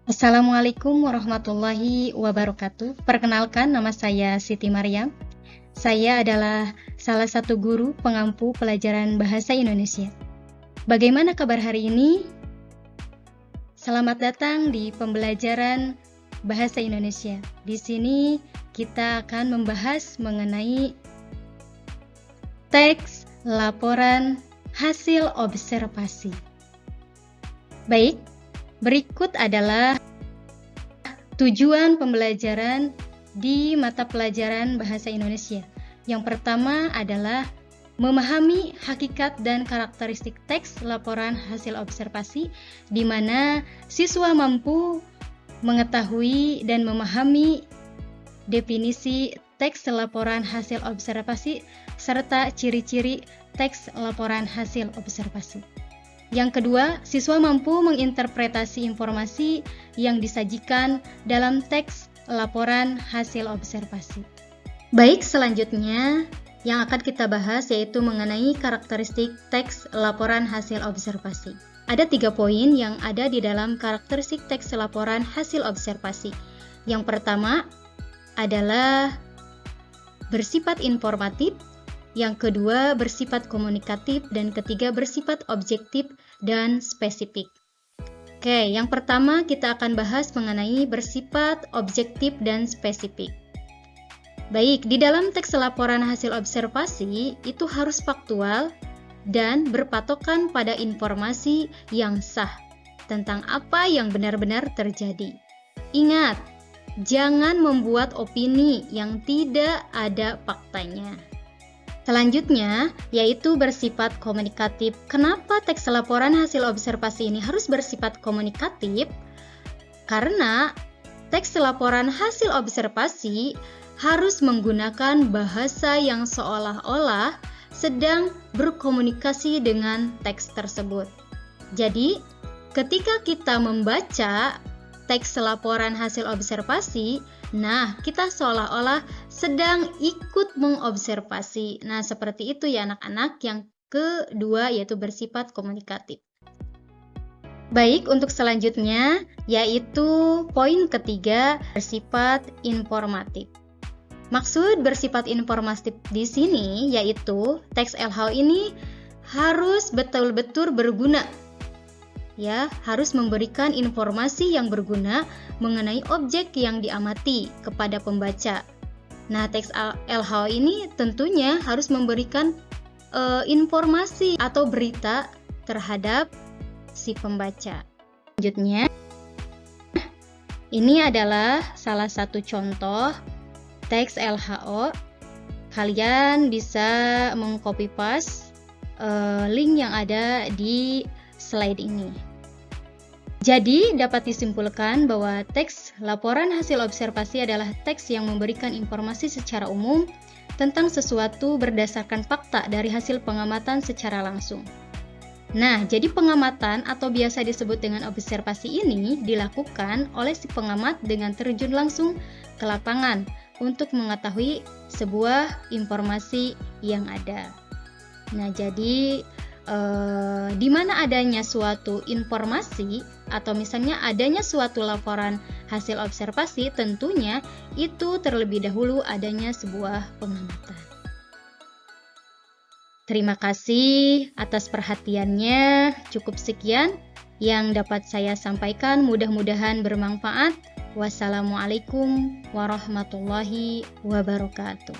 Assalamualaikum warahmatullahi wabarakatuh. Perkenalkan, nama saya Siti Maryam. Saya adalah salah satu guru pengampu pelajaran bahasa Indonesia. Bagaimana kabar hari ini? Selamat datang di pembelajaran bahasa Indonesia. Di sini kita akan membahas mengenai teks laporan hasil observasi. Baik, berikut adalah tujuan pembelajaran di mata pelajaran bahasa Indonesia. Yang pertama adalah memahami hakikat dan karakteristik teks laporan hasil observasi, di mana siswa mampu mengetahui dan memahami definisi teks laporan hasil observasi serta ciri-ciri teks laporan hasil observasi. Yang kedua, siswa mampu menginterpretasi informasi yang disajikan dalam teks laporan hasil observasi. Baik, selanjutnya yang akan kita bahas yaitu mengenai karakteristik teks laporan hasil observasi. Ada 3 poin yang ada di dalam karakteristik teks laporan hasil observasi. Yang pertama adalah bersifat informatif, yang kedua bersifat komunikatif, dan ketiga bersifat objektif dan spesifik. Oke, yang pertama kita akan bahas mengenai bersifat objektif dan spesifik. Baik, di dalam teks laporan hasil observasi itu harus faktual dan berpatokan pada informasi yang sah tentang apa yang benar-benar terjadi. Ingat, jangan membuat opini yang tidak ada faktanya. Selanjutnya, yaitu bersifat komunikatif. Kenapa teks laporan hasil observasi ini harus bersifat komunikatif? Karena teks laporan hasil observasi harus menggunakan bahasa yang seolah-olah sedang berkomunikasi dengan teks tersebut. Jadi, ketika kita membaca teks laporan hasil observasi, nah, kita seolah-olah sedang ikut mengobservasi. Nah, seperti itu ya anak-anak. Yang kedua yaitu bersifat komunikatif. Baik, untuk selanjutnya yaitu poin ketiga, bersifat informatif. Maksud bersifat informatif di sini yaitu teks LH ini harus betul-betul berguna. Ya, harus memberikan informasi yang berguna mengenai objek yang diamati kepada pembaca. Nah, teks LH ini tentunya harus memberikan informasi atau berita terhadap si pembaca. Selanjutnya, ini adalah salah satu contoh teks LHO. Kalian bisa meng-copy paste link yang ada di slide ini. Jadi, dapat disimpulkan bahwa teks laporan hasil observasi adalah teks yang memberikan informasi secara umum tentang sesuatu berdasarkan fakta dari hasil pengamatan secara langsung. Nah, jadi pengamatan atau biasa disebut dengan observasi ini dilakukan oleh si pengamat dengan terjun langsung ke lapangan untuk mengetahui sebuah informasi yang ada. Nah, jadi di mana adanya suatu informasi atau misalnya adanya suatu laporan hasil observasi, tentunya itu terlebih dahulu adanya sebuah pengamatan. Terima kasih atas perhatiannya. Cukup sekian yang dapat saya sampaikan, mudah-mudahan bermanfaat. Wassalamualaikum warahmatullahi wabarakatuh.